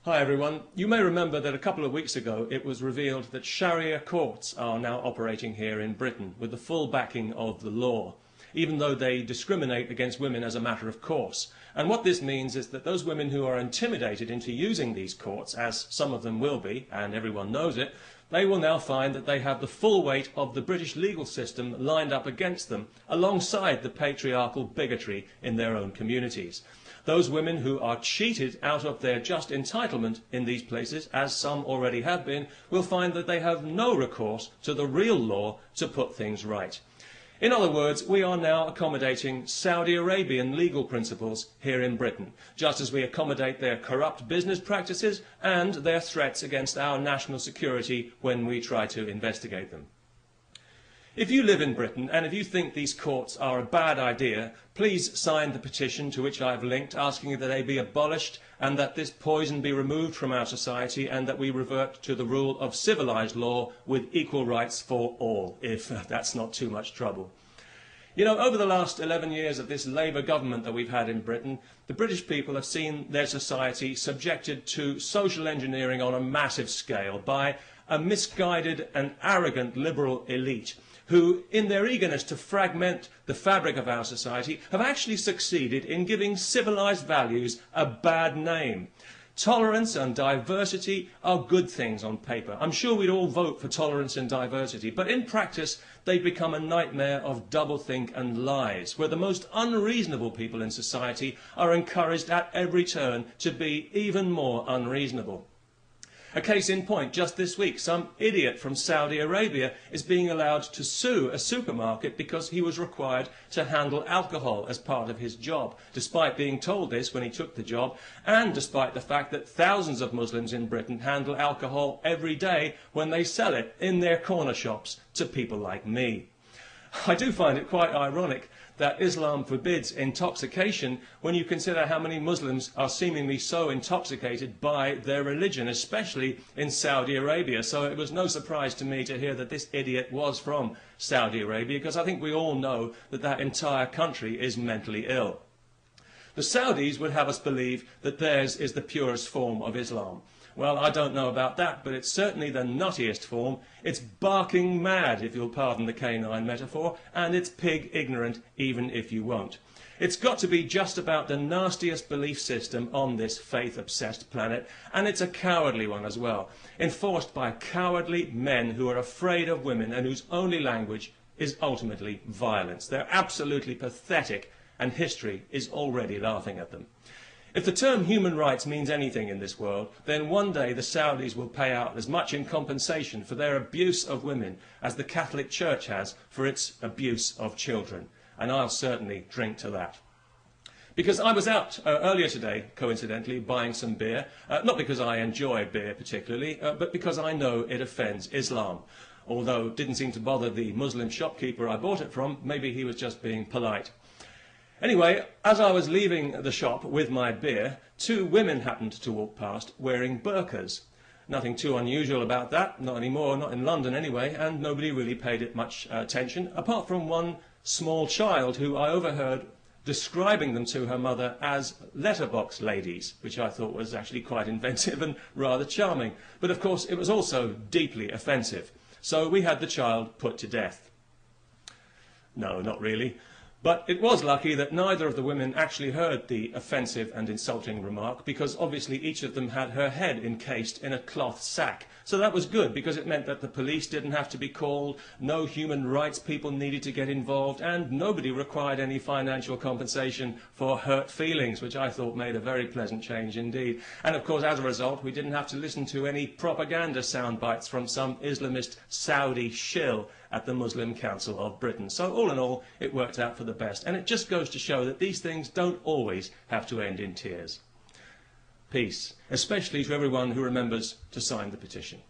Hi everyone. You may remember that a couple of weeks ago it was revealed that Sharia courts are now operating here in Britain with the full backing of the law, even though they discriminate against women as a matter of course. And what this means is that those women who are intimidated into using these courts, as some of them will be, and everyone knows it, they will now find that they have the full weight of the British legal system lined up against them, alongside the patriarchal bigotry in their own communities. Those women who are cheated out of their just entitlement in these places, as some already have been, will find that they have no recourse to the real law to put things right. In other words, we are now accommodating Saudi Arabian legal principles here in Britain, just as we accommodate their corrupt business practices and their threats against our national security when we try to investigate them. If you live in Britain and if you think these courts are a bad idea, please sign the petition to which I have linked, asking that they be abolished and that this poison be removed from our society and that we revert to the rule of civilised law with equal rights for all, if that's not too much trouble. You know, over the last 11 years of this Labour government that we've had in Britain, the British people have seen their society subjected to social engineering on a massive scale by a misguided and arrogant liberal elite who, in their eagerness to fragment the fabric of our society, have actually succeeded in giving civilised values a bad name. Tolerance and diversity are good things on paper. I'm sure we'd all vote for tolerance and diversity, but in practice they've become a nightmare of doublethink and lies, where the most unreasonable people in society are encouraged at every turn to be even more unreasonable. A case in point, just this week, some idiot from Saudi Arabia is being allowed to sue a supermarket because he was required to handle alcohol as part of his job, despite being told this when he took the job, and despite the fact that thousands of Muslims in Britain handle alcohol every day when they sell it in their corner shops to people like me. I do find it quite ironic that Islam forbids intoxication when you consider how many Muslims are seemingly so intoxicated by their religion, especially in Saudi Arabia. So it was no surprise to me to hear that this idiot was from Saudi Arabia, because I think we all know that that entire country is mentally ill. The Saudis would have us believe that theirs is the purest form of Islam. Well, I don't know about that, but it's certainly the nuttiest form. It's barking mad, if you'll pardon the canine metaphor, and it's pig ignorant, even if you won't. It's got to be just about the nastiest belief system on this faith-obsessed planet, and it's a cowardly one as well, enforced by cowardly men who are afraid of women and whose only language is ultimately violence. They're absolutely pathetic, and history is already laughing at them. If the term human rights means anything in this world, then one day the Saudis will pay out as much in compensation for their abuse of women as the Catholic Church has for its abuse of children. And I'll certainly drink to that. Because I was out earlier today, coincidentally, buying some beer, not because I enjoy beer particularly, but because I know it offends Islam. Although it didn't seem to bother the Muslim shopkeeper I bought it from, maybe he was just being polite. Anyway, as I was leaving the shop with my beer, two women happened to walk past wearing burqas. Nothing too unusual about that, not anymore, not in London anyway, and nobody really paid it much attention, apart from one small child who I overheard describing them to her mother as letterbox ladies, which I thought was actually quite inventive and rather charming. But of course it was also deeply offensive, so we had the child put to death. No, not really. But it was lucky that neither of the women actually heard the offensive and insulting remark, because obviously each of them had her head encased in a cloth sack. So that was good, because it meant that the police didn't have to be called, no human rights people needed to get involved, and nobody required any financial compensation for hurt feelings, which I thought made a very pleasant change indeed. And of course, as a result, we didn't have to listen to any propaganda sound bites from some Islamist Saudi shill at the Muslim Council of Britain. So all in all, it worked out for the best. And it just goes to show that these things don't always have to end in tears. Peace, especially to everyone who remembers to sign the petition.